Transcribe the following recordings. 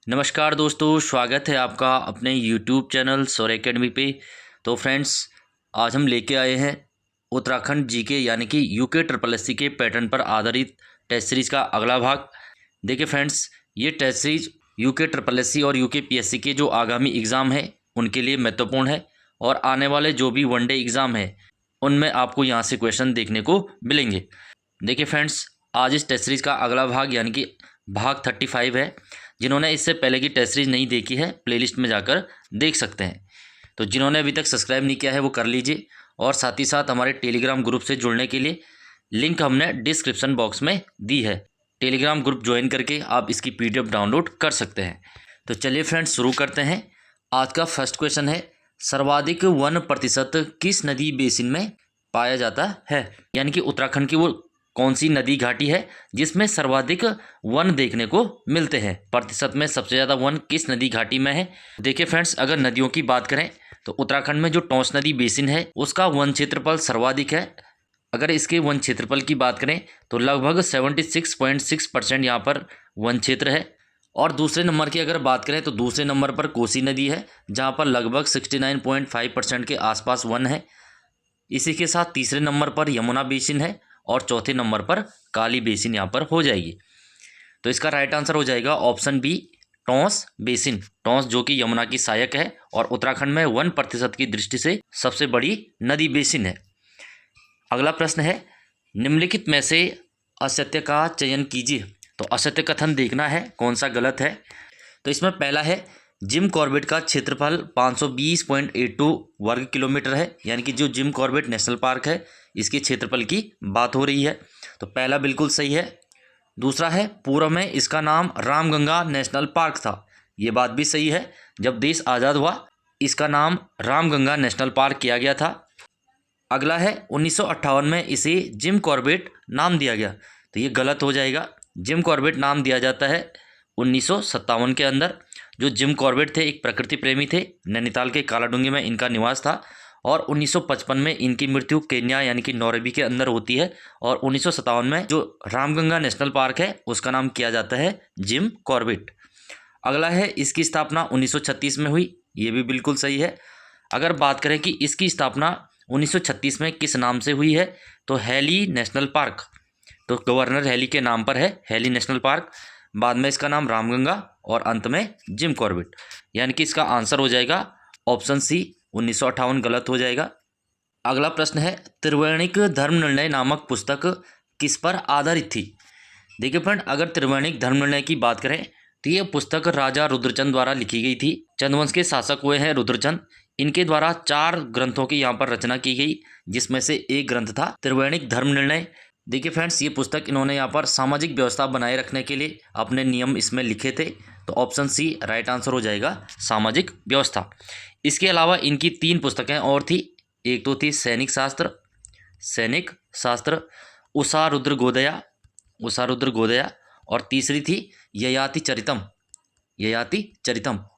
नमस्कार दोस्तों, स्वागत है आपका अपने यूट्यूब चैनल सौर एकेडमी पे। तो फ्रेंड्स, आज हम लेके आए हैं उत्तराखंड जीके यानी कि यूके ट्रिपल एससी के पैटर्न पर आधारित टेस्ट सीरीज़ का अगला भाग। देखिए फ्रेंड्स, ये test series UK triple SC और यूके पीएससी के जो आगामी एग्ज़ाम है उनके लिए महत्वपूर्ण है और आने वाले जो भी वनडे एग्ज़ाम है उनमें आपको यहाँ से क्वेश्चन देखने को मिलेंगे। देखिए फ्रेंड्स, आज इस टेस्ट सीरीज़ का अगला भाग यानी कि भाग 35 है। जिन्होंने इससे पहले की टेस्ट सीरीज नहीं देखी है, प्लेलिस्ट में जाकर देख सकते हैं। तो जिन्होंने अभी तक सब्सक्राइब नहीं किया है वो कर लीजिए, और साथ ही साथ हमारे टेलीग्राम ग्रुप से जुड़ने के लिए लिंक हमने डिस्क्रिप्शन बॉक्स में दी है। टेलीग्राम ग्रुप ज्वाइन करके आप इसकी पीडीएफ डाउनलोड कर सकते हैं। तो चलिए फ्रेंड्स, शुरू करते हैं। आज का फर्स्ट क्वेश्चन है, सर्वाधिक वन प्रतिशत किस नदी बेसिन में पाया जाता है? यानी कि उत्तराखंड की वो कौन सी नदी घाटी है जिसमें सर्वाधिक वन देखने को मिलते हैं? प्रतिशत में सबसे ज़्यादा वन किस नदी घाटी में है? देखिए फ्रेंड्स, अगर नदियों की बात करें तो उत्तराखंड में जो टोंस नदी बेसिन है उसका वन क्षेत्रफल सर्वाधिक है। अगर इसके वन क्षेत्रफल की बात करें तो लगभग 76.6% यहाँ पर वन क्षेत्र है। और दूसरे नंबर की अगर बात करें तो दूसरे नंबर पर कोसी नदी है जहाँ पर लगभग 69.5% के आसपास वन है। इसी के साथ तीसरे नंबर पर यमुना बेसिन है और चौथे नंबर पर काली बेसिन यहाँ पर हो जाएगी। तो इसका राइट आंसर हो जाएगा option B, Tons basin. Tons जो कि यमुना की सहायक है और उत्तराखंड में 1% की दृष्टि से सबसे बड़ी नदी बेसिन है। अगला प्रश्न है, निम्नलिखित में से असत्य का चयन कीजिए। तो असत्य कथन देखना है कौन सा गलत है। तो इसमें पहला है, जिम कॉर्बेट का क्षेत्रफल 520.82 वर्ग किलोमीटर है। यानी कि जो जिम कॉर्बेट नेशनल पार्क है इसके क्षेत्रफल की बात हो रही है। तो पहला बिल्कुल सही है। दूसरा है, पूर्व में इसका नाम रामगंगा नेशनल पार्क था। ये बात भी सही है। जब देश आज़ाद हुआ इसका नाम रामगंगा नेशनल पार्क किया गया था। अगला है, 1958 में इसे जिम कॉर्बेट नाम दिया गया। तो ये गलत हो जाएगा। जिम कॉर्बेट नाम दिया जाता है 1957 के अंदर। जो जिम कॉर्बेट थे एक प्रकृति प्रेमी थे, नैनीताल के कालाडूंगी में इनका निवास था और 1955 में इनकी मृत्यु केन्या यानी कि नौरोबी के अंदर होती है। और 1957 में जो रामगंगा नेशनल पार्क है उसका नाम किया जाता है जिम कॉर्बेट। अगला है, इसकी स्थापना 1936 में हुई। ये भी बिल्कुल सही है। अगर बात करें कि इसकी स्थापना 1936 में किस नाम से हुई है तो हैली नेशनल पार्क। तो गवर्नर हैली के नाम पर है हैली नेशनल पार्क। बाद में इसका नाम रामगंगा और अंत में जिम कॉर्बेट। यानी कि इसका आंसर हो जाएगा ऑप्शन सी, 1958 गलत हो जाएगा। अगला प्रश्न है, त्रिवेणिक धर्म निर्णय नामक पुस्तक किस पर आधारित थी? देखिए फ्रेंड, अगर त्रिवेणिक धर्म निर्णय की बात करें तो ये पुस्तक राजा रुद्रचंद द्वारा लिखी गई थी। चंद्रवंश के शासक हुए हैं रुद्रचंद। इनके द्वारा 4 ग्रंथों की यहाँ पर रचना की गई, जिसमें से एक ग्रंथ था त्रिवेणिक धर्म निर्णय। देखिए फ्रेंड्स, ये पुस्तक इन्होंने यहाँ पर सामाजिक व्यवस्था बनाए रखने के लिए अपने नियम इसमें लिखे थे। तो ऑप्शन सी राइट आंसर हो जाएगा, सामाजिक व्यवस्था। इसके अलावा इनकी 3 पुस्तकें और थी। एक तो थी सैनिक शास्त्र, उषा रुद्र गोदया, और तीसरी थी ययाति चरितम,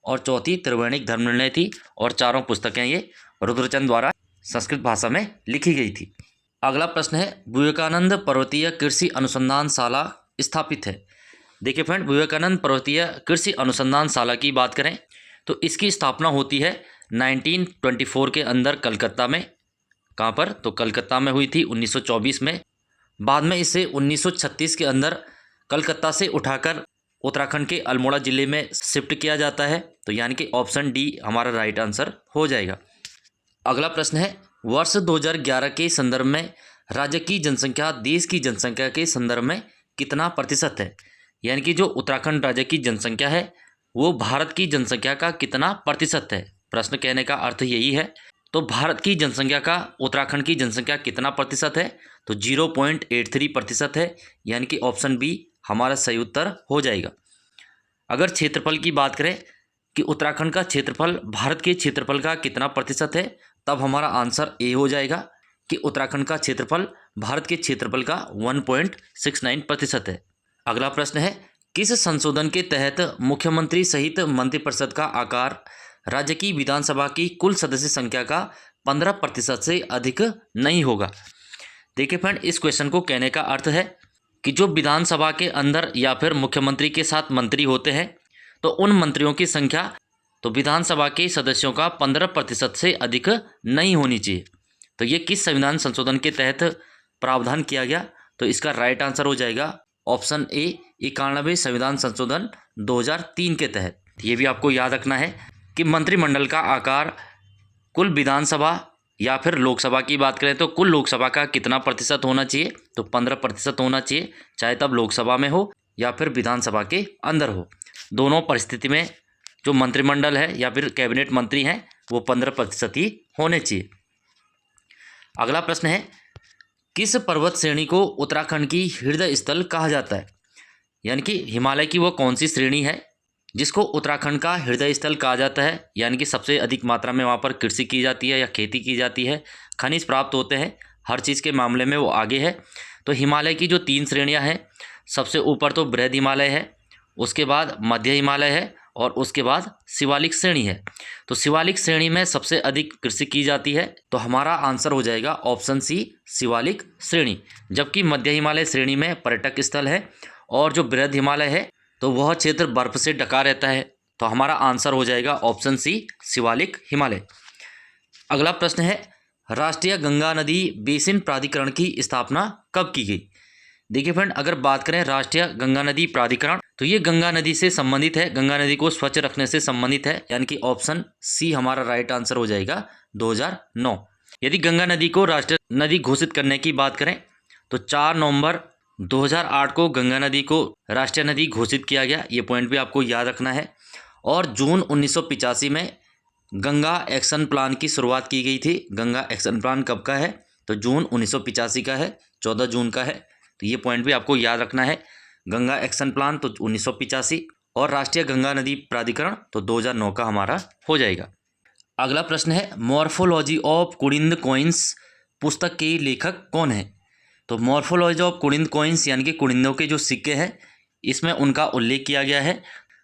और चौथी त्रिवेणिक धर्म निर्णय थी। और चारों पुस्तकें ये रुद्रचंद द्वारा संस्कृत भाषा में लिखी गई थी। अगला प्रश्न है, विवेकानंद पर्वतीय कृषि अनुसंधानशाला स्थापित है। देखिए फ्रेंड, विवेकानंद पर्वतीय कृषि अनुसंधानशाला की बात करें तो इसकी स्थापना होती है 1924 के अंदर कलकत्ता में। कहाँ पर? तो कलकत्ता में हुई थी 1924 में। बाद में इसे 1936 के अंदर कलकत्ता से उठाकर उत्तराखंड के अल्मोड़ा ज़िले में शिफ्ट किया जाता है। तो यानी कि ऑप्शन डी हमारा राइट आंसर हो जाएगा। अगला प्रश्न है, वर्ष 2011 के संदर्भ में राज्य की जनसंख्या देश की जनसंख्या के संदर्भ में कितना प्रतिशत है? यानी कि जो उत्तराखंड राज्य की जनसंख्या है वो भारत की जनसंख्या का कितना प्रतिशत है? प्रश्न कहने का अर्थ यही है। तो भारत की जनसंख्या का उत्तराखंड की जनसंख्या कितना प्रतिशत है? तो 0.83% है। यानी कि ऑप्शन बी हमारा सही उत्तर हो जाएगा। अगर क्षेत्रफल की बात करें कि उत्तराखंड का क्षेत्रफल भारत के क्षेत्रफल का कितना प्रतिशत है, तब हमारा आंसर ए हो जाएगा कि उत्तराखंड का क्षेत्रफल भारत के क्षेत्रफल का 1.69% है। अगला प्रश्न है, किस संशोधन के तहत मुख्यमंत्री सहित मंत्रिपरिषद का आकार राज्य की विधानसभा की कुल सदस्य संख्या का 15% से अधिक नहीं होगा? देखिए फ्रेंड, इस क्वेश्चन को कहने का अर्थ है कि जो विधानसभा के अंदर या फिर मुख्यमंत्री के साथ मंत्री होते हैं तो उन मंत्रियों की संख्या तो विधानसभा के सदस्यों का 15% से अधिक नहीं होनी चाहिए। तो ये किस संविधान संशोधन के तहत प्रावधान किया गया? तो इसका राइट आंसर हो जाएगा ऑप्शन ए, 91वें संविधान संशोधन 2003 के तहत। ये भी आपको याद रखना है कि मंत्रिमंडल का आकार कुल विधानसभा या फिर लोकसभा की बात करें तो कुल लोकसभा का कितना प्रतिशत होना चाहिए? तो 15% होना चाहिए, चाहे तब लोकसभा में हो या फिर विधानसभा के अंदर हो। दोनों परिस्थिति में जो मंत्रिमंडल है या फिर कैबिनेट मंत्री हैं वो 15% ही होने चाहिए। अगला प्रश्न है, किस पर्वत श्रेणी को उत्तराखंड की हृदय स्थल कहा जाता है? यानी कि हिमालय की वो कौन सी श्रेणी है जिसको उत्तराखंड का हृदय स्थल कहा जाता है? यानी कि सबसे अधिक मात्रा में वहाँ पर कृषि की जाती है या खेती की जाती है, खनिज प्राप्त होते हैं, हर चीज़ के मामले में वो आगे है। तो हिमालय की जो 3 श्रेणियाँ हैं, सबसे ऊपर तो बृहद हिमालय है, उसके बाद मध्य हिमालय है और उसके बाद शिवालिक श्रेणी है। तो शिवालिक श्रेणी में सबसे अधिक कृषि की जाती है, तो हमारा आंसर हो जाएगा ऑप्शन सी, शिवालिक श्रेणी। जबकि मध्य हिमालय श्रेणी में पर्यटक स्थल है और जो बृहद हिमालय है तो वह क्षेत्र बर्फ से ढका रहता है। तो हमारा आंसर हो जाएगा ऑप्शन सी, शिवालिक हिमालय। अगला प्रश्न है, राष्ट्रीय गंगा नदी बेसिन प्राधिकरण की स्थापना कब की गई? देखिए फ्रेंड, अगर बात करें राष्ट्रीय गंगा नदी प्राधिकरण तो ये गंगा नदी से संबंधित है, गंगा नदी को स्वच्छ रखने से संबंधित है, यानी कि ऑप्शन सी हमारा राइट आंसर हो जाएगा 2009। यदि गंगा नदी को राष्ट्रीय नदी घोषित करने की बात करें तो 4 नवंबर 2008 को गंगा नदी को राष्ट्रीय नदी घोषित किया गया, ये पॉइंट भी आपको याद रखना है। और जून 1985 में गंगा एक्शन प्लान की शुरुआत की गई थी। गंगा एक्शन प्लान कब का है? तो जून 1985 का है, 14 जून का है। तो ये पॉइंट भी आपको याद रखना है। गंगा एक्शन प्लान तो 1985 और राष्ट्रीय गंगा नदी प्राधिकरण तो 2009 का हमारा हो जाएगा। अगला प्रश्न है, मॉर्फोलॉजी ऑफ कुड़िंद कॉइन्स पुस्तक के लेखक कौन है? तो मॉर्फोलॉजी ऑफ कुड़िंद कॉइन्स यानी कि कुड़िंदों के जो सिक्के हैं, इसमें उनका उल्लेख किया गया है।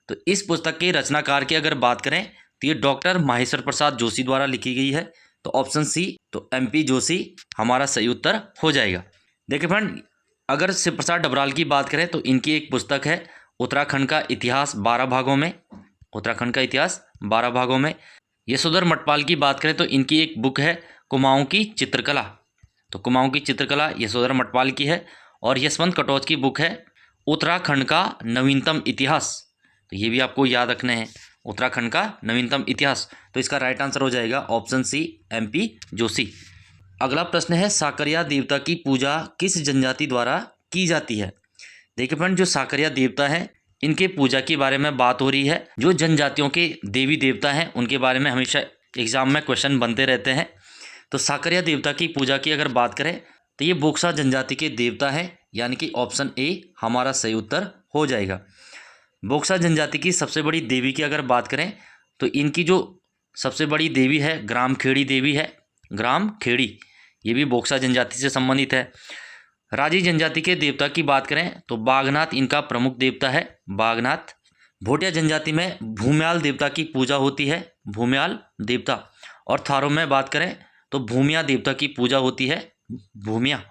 तो इस पुस्तक के रचनाकार की अगर बात करें तो ये डॉक्टर माहेश्वर प्रसाद जोशी द्वारा लिखी गई है। तो ऑप्शन सी, तो MP जोशी हमारा सही उत्तर हो जाएगा। देखिए फ्रेंड, अगर शिव प्रसाद डबराल की बात करें तो इनकी एक पुस्तक है उत्तराखंड का इतिहास 12 भागों में। उत्तराखंड का इतिहास 12 भागों में। यशोधर मटपाल की बात करें तो इनकी एक बुक है कुमाऊं की चित्रकला। तो कुमाऊं की चित्रकला यशोधर मटपाल की है। और यशवंत कटोच की बुक है उत्तराखंड का नवीनतम इतिहास। तो ये भी आपको याद रखने हैं, उत्तराखंड का नवीनतम इतिहास। तो इसका राइट आंसर हो जाएगा ऑप्शन सी, MP जोशी। अगला प्रश्न है, साकरिया देवता की पूजा किस जनजाति द्वारा की जाती है? देखिए फ्रेंड, जो साकरिया देवता हैं इनके पूजा के बारे में बात हो रही है। जो जनजातियों के देवी देवता हैं उनके बारे में हमेशा एग्जाम में क्वेश्चन बनते रहते हैं। तो साकरिया देवता की पूजा की अगर बात करें तो ये बोक्सा जनजाति के देवता हैं, यानी कि ऑप्शन ए हमारा सही उत्तर हो जाएगा। बोक्सा जनजाति की सबसे बड़ी देवी की अगर बात करें तो इनकी जो सबसे बड़ी देवी है ग्राम खेड़ी देवी है। ग्राम खेड़ी ये भी बोक्सा जनजाति से संबंधित है। राजी जनजाति के देवता की बात करें तो बागनाथ इनका प्रमुख देवता है, बागनाथ। भोटिया जनजाति में भूम्याल देवता की पूजा होती है, भूम्याल देवता। और थारो में बात करें तो भूमिया देवता की पूजा होती है, भूमिया,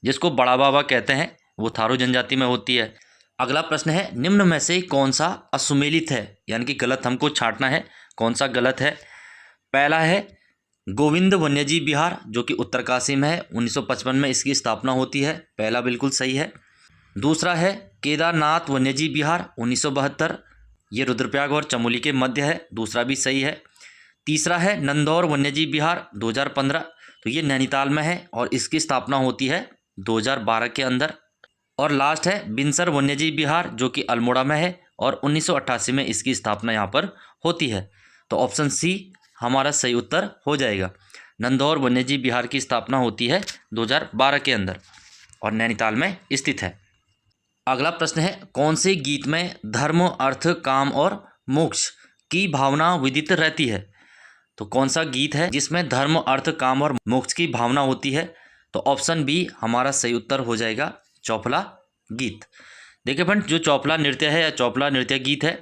जिसको बड़ा बाबा कहते हैं, वो थारो जनजाति में होती है। अगला प्रश्न है, निम्न में से कौन सा असुमेलित है? यानी कि गलत हमको छांटना है, कौन सा गलत है। पहला है गोविंद वन्यजीव विहार जो कि उत्तरकाशी में है, 1955 में इसकी स्थापना होती है, पहला बिल्कुल सही है। दूसरा है केदारनाथ वन्यजीव विहार 1972, ये रुद्रप्रयाग और चमोली के मध्य है, दूसरा भी सही है। तीसरा है नंदौर वन्यजीव विहार 2015, तो ये नैनीताल में है और इसकी स्थापना होती है 2012 के अंदर। और लास्ट है बिनसर वन्यजीव विहार जो कि अल्मोड़ा में है और 1988 में इसकी स्थापना यहाँ पर होती है। तो ऑप्शन सी हमारा सही उत्तर हो जाएगा। नंदौर वन्यजीव विहार की स्थापना होती है 2012 के अंदर और नैनीताल में स्थित है। अगला प्रश्न है, कौन से गीत में धर्म, अर्थ, काम और मोक्ष की भावना विदित रहती है? तो कौन सा गीत है जिसमें धर्म, अर्थ, काम और मोक्ष की भावना होती है? तो ऑप्शन बी हमारा सही उत्तर हो जाएगा, चौफला गीत। देखिए फ्रेंड, जो चौफला नृत्य है या चौफला नृत्य गीत है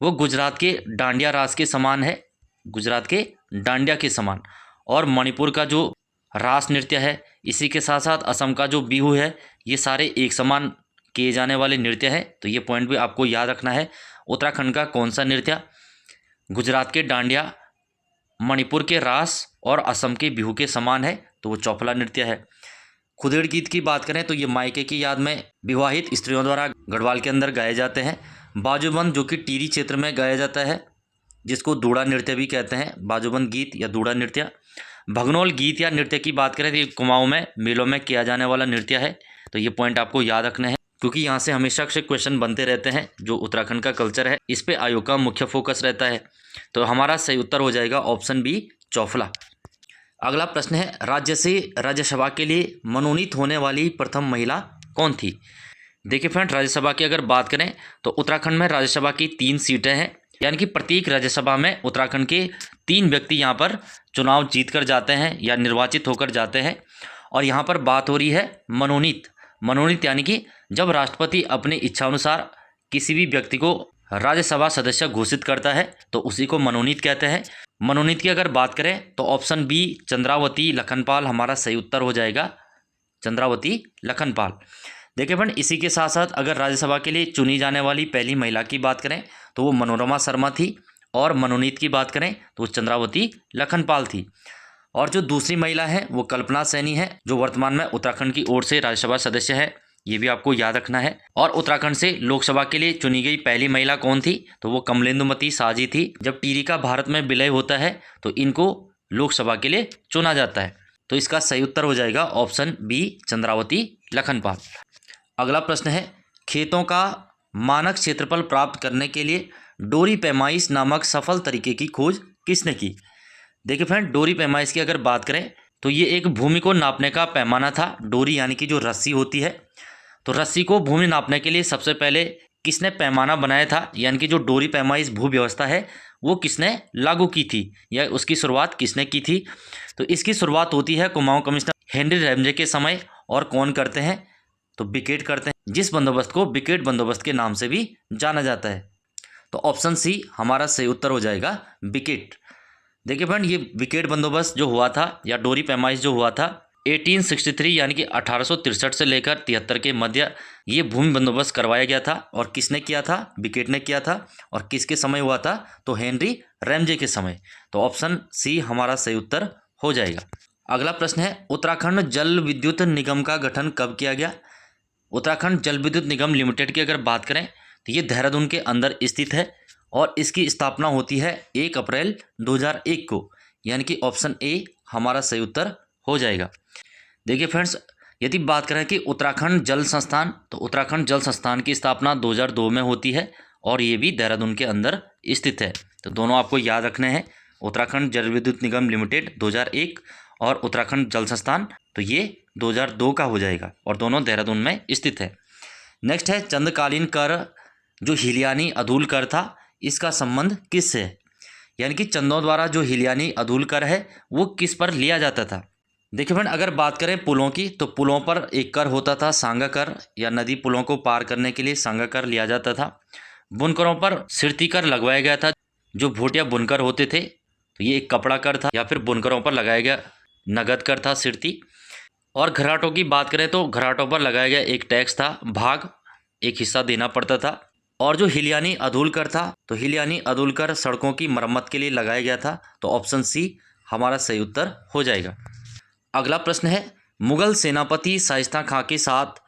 वो गुजरात के डांडिया रास के समान है, गुजरात के डांडिया के समान। और मणिपुर का जो रास नृत्य है, इसी के साथ साथ असम का जो बिहू है, ये सारे एक समान किए जाने वाले नृत्य हैं। तो ये पॉइंट भी आपको याद रखना है। उत्तराखंड का कौन सा नृत्य, गुजरात के डांडिया, मणिपुर के रास और असम के बिहू के समान है, तो वो चौफला नृत्य है। खुदेड़ गीत की बात करें तो ये मायके की याद में विवाहित स्त्रियों द्वारा गढ़वाल के अंदर गाए जाते हैं। बाजूबंद जो कि टिहरी क्षेत्र में गाया जाता है, जिसको दूड़ा नृत्य भी कहते हैं, बाजूबंद गीत या दूड़ा नृत्य। भगनोल गीत या नृत्य की बात करें तो ये कुमाऊं में मेलों में किया जाने वाला नृत्य है। तो ये पॉइंट आपको याद रखना है, क्योंकि यहाँ से हमेशा से क्वेश्चन बनते रहते हैं। जो उत्तराखंड का कल्चर है इस पे आयोग का मुख्य फोकस रहता है। तो हमारा सही उत्तर हो जाएगा ऑप्शन बी, चौफला। अगला प्रश्न है, राज्य से राज्यसभा के लिए मनोनीत होने वाली प्रथम महिला कौन थी। देखिए फ्रेंड, राज्यसभा की अगर बात करें तो उत्तराखंड में राज्यसभा की 3 सीटें हैं, यानी कि प्रत्येक राज्यसभा में उत्तराखंड के 3 व्यक्ति यहाँ पर चुनाव जीत कर जाते हैं या निर्वाचित होकर जाते हैं। और यहाँ पर बात हो रही है मनोनीत यानी कि जब राष्ट्रपति अपनी इच्छानुसार किसी भी व्यक्ति को राज्यसभा सदस्य घोषित करता है तो उसी को मनोनीत कहते हैं। मनोनीत की अगर बात करें तो ऑप्शन बी, चंद्रावती लखनपाल हमारा सही उत्तर हो जाएगा, चंद्रावती लखनपाल। देखिए फ्रेंड, इसी के साथ साथ अगर राज्यसभा के लिए चुनी जाने वाली पहली महिला की बात करें तो वो मनोरमा शर्मा थी, और मनोनीत की बात करें तो वो चंद्रावती लखनपाल थी। और जो दूसरी महिला है वो कल्पना सैनी है, जो वर्तमान में उत्तराखंड की ओर से राज्यसभा सदस्य है, ये भी आपको याद रखना है। और उत्तराखंड से लोकसभा के लिए चुनी गई पहली महिला कौन थी, तो वो कमलेंदुमती शाह जी थी। जब टिहरी का भारत में विलय होता है तो इनको लोकसभा के लिए चुना जाता है। तो इसका सही उत्तर हो जाएगा ऑप्शन बी, चंद्रावती लखनपाल। अगला प्रश्न है, खेतों का मानक क्षेत्रफल प्राप्त करने के लिए डोरी पैमाइश नामक सफल तरीके की खोज किसने की। देखिए फ्रेंड, डोरी पैमाइश की अगर बात करें तो ये एक भूमि को नापने का पैमाना था। डोरी यानी कि जो रस्सी होती है, तो रस्सी को भूमि नापने के लिए सबसे पहले किसने पैमाना बनाया था, यानी कि जो डोरी पैमाइश भू व्यवस्था है वो किसने लागू की थी या उसकी शुरुआत किसने की थी। तो इसकी शुरुआत होती है कुमाऊं कमिश्नर हेनरी रैमजे के समय। और कौन करते हैं, तो बिकेट करते हैं, जिस बंदोबस्त को बिकेट बंदोबस्त के नाम से भी जाना जाता है। तो ऑप्शन सी हमारा सही उत्तर हो जाएगा, बिकेट। देखिए फ्रेंड, ये विकेट बंदोबस्त जो हुआ था या डोरी पैमाइश जो हुआ था 1863 यानी कि 1863 से लेकर 73 के मध्य ये भूमि बंदोबस्त करवाया गया था। और किसने किया था, विकेट ने किया था। और किसके समय हुआ था, तो हेनरी रैमजे के समय। तो ऑप्शन सी हमारा सही उत्तर हो जाएगा। अगला प्रश्न है, उत्तराखंड जल विद्युत निगम का गठन कब किया गया। उत्तराखंड जल विद्युत निगम लिमिटेड की अगर बात करें तो ये देहरादून के अंदर स्थित है, और इसकी स्थापना होती है 1 अप्रैल 2001 को, यानी कि ऑप्शन ए हमारा सही उत्तर हो जाएगा। देखिए फ्रेंड्स, यदि बात करें कि उत्तराखंड जल संस्थान, तो उत्तराखंड जल संस्थान की स्थापना 2002 में होती है, और ये भी देहरादून के अंदर स्थित है। तो दोनों आपको याद रखने हैं, उत्तराखंड जल विद्युत निगम लिमिटेड 2001 और उत्तराखंड जल संस्थान, तो ये 2002 का हो जाएगा, और दोनों देहरादून में स्थित है। नेक्स्ट है, चंद्रकालीन कर जो हिलियानी अधूल कर था, इसका संबंध किससे है, यानी कि चंदों द्वारा जो हिलियानी अधूल कर है वो किस पर लिया जाता था। देखिए फ्रेंड, अगर बात करें पुलों की, तो पुलों पर एक कर होता था सांगा कर, या नदी पुलों को पार करने के लिए सांगा कर लिया जाता था। बुनकरों पर सिरती कर लगवाया गया था, जो भोटिया बुनकर होते थे, तो ये एक कपड़ा कर था, या फिर बुनकरों पर लगाया गया नगद कर था, सिरती। और घराटों की बात करें तो घराटों पर लगाया गया एक टैक्स था, भाग, एक हिस्सा देना पड़ता था। और जो हिलियानी अधूल कर था, तो हिलियानी अधूल कर सड़कों की मरम्मत के लिए लगाया गया था। तो ऑप्शन सी हमारा सही उत्तर हो जाएगा। अगला प्रश्न है, मुगल सेनापति शाइस्ता खां के साथ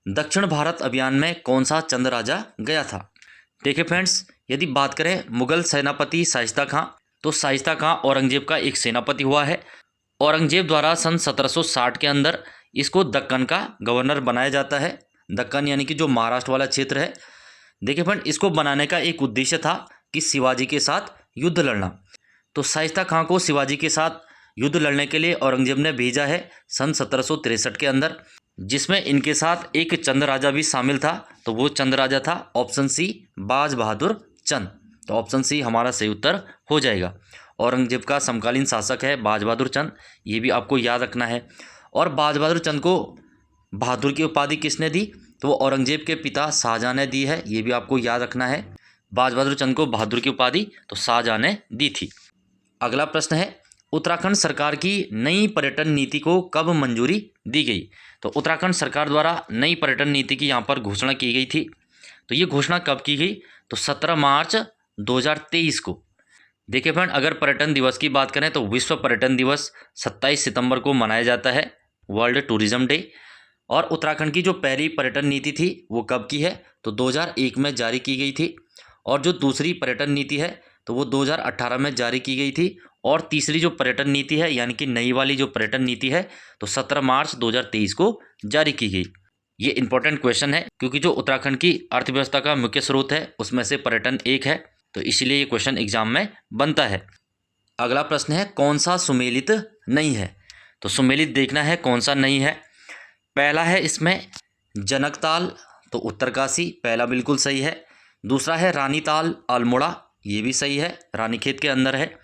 दक्षिण भारत अभियान में कौन सा चंद राजा गया था। देखिए फ्रेंड्स, यदि बात करें मुगल सेनापति शाइस्ता खां, तो शाइस्ता खां औरंगजेब का एक सेनापति हुआ है। औरंगजेब द्वारा सन 1760 के अंदर इसको दक्कन का गवर्नर बनाया जाता है। दक्कन यानी कि जो महाराष्ट्र वाला क्षेत्र है। देखिए फ्रेंड, इसको बनाने का एक उद्देश्य था कि शिवाजी के साथ युद्ध लड़ना। तो शाइस्ता खां को शिवाजी के साथ युद्ध लड़ने के लिए औरंगजेब ने भेजा है सन 1763 के अंदर, जिसमें इनके साथ एक चंद राजा भी शामिल था। तो वो चंद राजा था ऑप्शन सी, बाज बहादुर चंद। तो ऑप्शन सी हमारा सही उत्तर हो जाएगा। औरंगजेब का समकालीन शासक है बाज बहादुर चंद, ये भी आपको याद रखना है। और बाज बहादुर चंद को बहादुर की उपाधि किसने दी, तो वो औरंगजेब के पिता शाहजहां ने दी है, ये भी आपको याद रखना है। बाज बहादुर चंद को बहादुर की उपाधि तो शाहजहां ने दी थी। अगला प्रश्न है, उत्तराखंड सरकार की नई पर्यटन नीति को कब मंजूरी दी गई। तो उत्तराखंड सरकार द्वारा नई पर्यटन नीति की यहाँ पर घोषणा की गई थी। तो ये घोषणा कब की गई? तो 17 मार्च 2023 को। देखिए फ्रेंड, अगर पर्यटन दिवस की बात करें तो विश्व पर्यटन दिवस 27 सितंबर को मनाया जाता है, वर्ल्ड टूरिज्म डे। और उत्तराखंड की जो पहली पर्यटन नीति थी वो कब की है? तो 2001 में जारी की गई थी। और जो दूसरी पर्यटन नीति है तो वो 2018 में जारी की गई थी। और तीसरी जो पर्यटन नीति है यानी कि नई वाली जो पर्यटन नीति है तो 17 मार्च 2023 को जारी की गई। ये इंपॉर्टेंट क्वेश्चन है क्योंकि जो उत्तराखंड की अर्थव्यवस्था का मुख्य स्रोत है उसमें से पर्यटन एक है, तो इसीलिए ये क्वेश्चन एग्जाम में बनता है। अगला प्रश्न है कौन सा सुमेलित नहीं है? तो सुमेलित देखना है कौन सा नहीं है। पहला है इसमें जनकताल, तो उत्तरकाशी, पहला बिल्कुल सही है। दूसरा है रानीताल अल्मोड़ा, ये भी सही है, रानीखेत के अंदर है।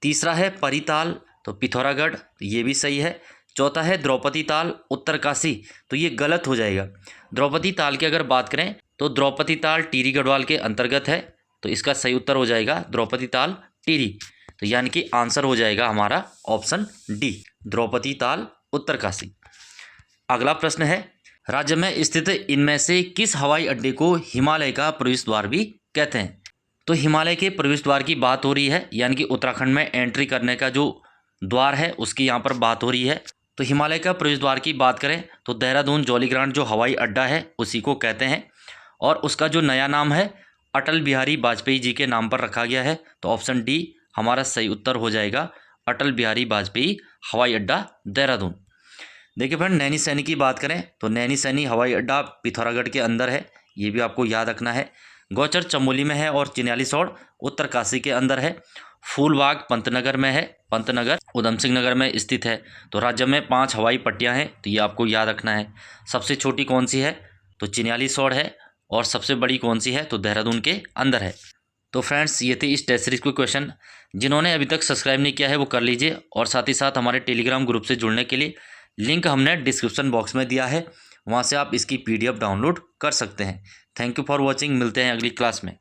तीसरा है परिताल, तो पिथौरागढ़, ये भी सही है। चौथा है द्रौपदी ताल उत्तरकाशी, तो ये गलत हो जाएगा। द्रौपदी ताल की अगर बात करें तो द्रौपदी ताल टिहरी गढ़वाल के अंतर्गत है, तो इसका सही उत्तर हो जाएगा द्रौपदी ताल टिहरी। तो यानी कि आंसर हो जाएगा हमारा ऑप्शन डी, द्रौपदी ताल उत्तरकाशी। अगला प्रश्न है राज्य में स्थित इनमें से किस हवाई अड्डे को हिमालय का प्रवेश द्वार भी कहते हैं? तो हिमालय के प्रवेश द्वार की बात हो रही है, यानी कि उत्तराखंड में एंट्री करने का जो द्वार है उसकी यहाँ पर बात हो रही है। तो हिमालय का प्रवेश द्वार की बात करें तो देहरादून जौलीग्रांट जो हवाई अड्डा है उसी को कहते हैं। और उसका जो नया नाम है अटल बिहारी वाजपेयी जी के नाम पर रखा गया है, तो ऑप्शन डी हमारा सही उत्तर हो जाएगा, अटल बिहारी वाजपेयी हवाई अड्डा देहरादून। देखिए फ्रेंड, नैनी सैनी की बात करें तो नैनी सैनी हवाई अड्डा पिथौरागढ़ के अंदर है, ये भी आपको याद रखना है। गौचर चमोली में है और चिन्यालीसौड़ उत्तरकाशी के अंदर है। फूलबाग पंतनगर में है, पंतनगर उधम सिंह नगर में स्थित है। तो राज्य में 5 हवाई पट्टियां हैं, तो ये आपको याद रखना है। सबसे छोटी कौन सी है? तो चिन्यालीसौड़ है। और सबसे बड़ी कौन सी है? तो देहरादून के अंदर है। तो फ्रेंड्स, ये थे इस टेस्ट सीरीज के क्वेश्चन। जिन्होंने अभी तक सब्सक्राइब नहीं किया है वो कर लीजिए, और साथ ही साथ हमारे टेलीग्राम ग्रुप से जुड़ने के लिए लिंक हमने डिस्क्रिप्शन बॉक्स में दिया है, वहाँ से आप इसकी PDF डाउनलोड कर सकते हैं। थैंक यू फॉर वॉचिंग, मिलते हैं अगली क्लास में।